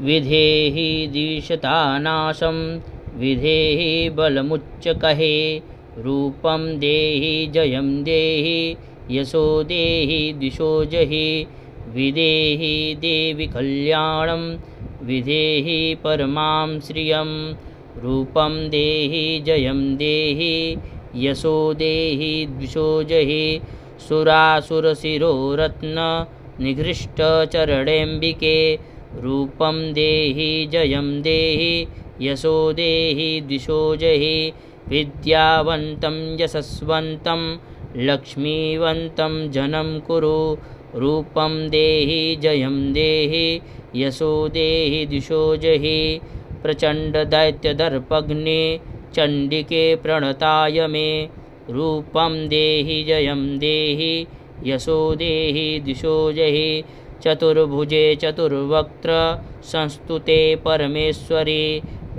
विधेहि द्विषतानाशं विधेहि बलमुच्चकहे रूपं देहि जयं देहि यशो देहि दिशो जहि विधेहि देवि कल्याणं विधेहि परमां श्रियं रूपं देहि जयं देहि यशो देहि द्विषो जहि सुरासुरशिरोरत्न निघृष्टचरणेऽम्बिके रूपं देहि जयं देहि यशो देहि दिशो जहि विद्यावन्तं यशस्वन्तं लक्ष्मीवन्तं जनं कुरु रूपं देहि जयं देहि यशो देहि दिशो जहि प्रचण्डदैत्यदर्पघ्ने चण्डिके प्रणताय मे रूपं देहि जयं देहि यशो देहि दिशो जहि चतुर्भुजे चतुर्वक्त्र संस्तुते परमेश्वरी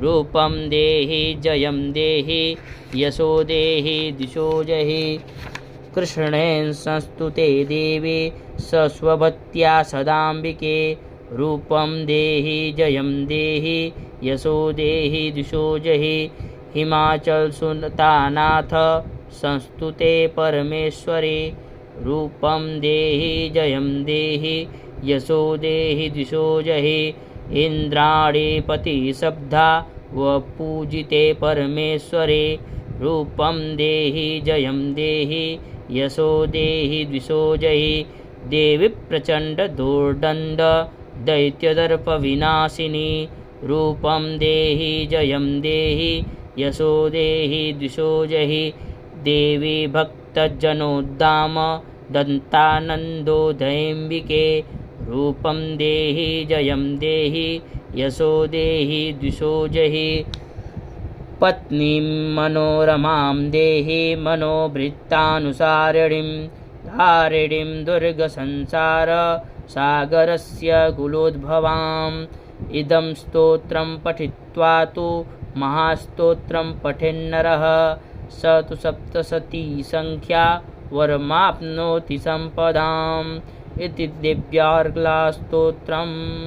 रूपं देहि जयं देहि यशो देहि दिशो जहि कृष्णेन संस्तुते देवी सस्वभक्त्या सदाम्बिके रूपं देहि जयं देहि यशो देहि दिशो जहि हिमाचलसुतानाथ संस्तुते परमेश्वरी रूपं देहि जयं देहि यशो देहि दिशो जहि इन्द्राणीपतिशब्दा वपूजिते परमेश्वरे रूपं देहि जयं देहि यशो देहि दिशो जहि देवी प्रचण्डदोर्दण्ड दैत्यदर्पविनाशिनी रूपं देहि जयं देहि यशो देहि दिशो जहि देवी भक्तजनोद्दाम दन्तानन्दोदयेऽम्बिके रूपं देहि जयं देहि यशो देहि दिशो जहि पत्नीं मनोरमां देहि मनोभृत्तानुसारिणीं धारिणीं दुर्गसंसार सागरस्य कुलोद्भवाम् इदं स्तोत्रं पठित्वा तु महास्तोत्रं पठेन्नरः स तु सप्तशती संख्या वरमाप्नोति सम्पदाम् इति दिव्यार्गलास्तोत्रम्।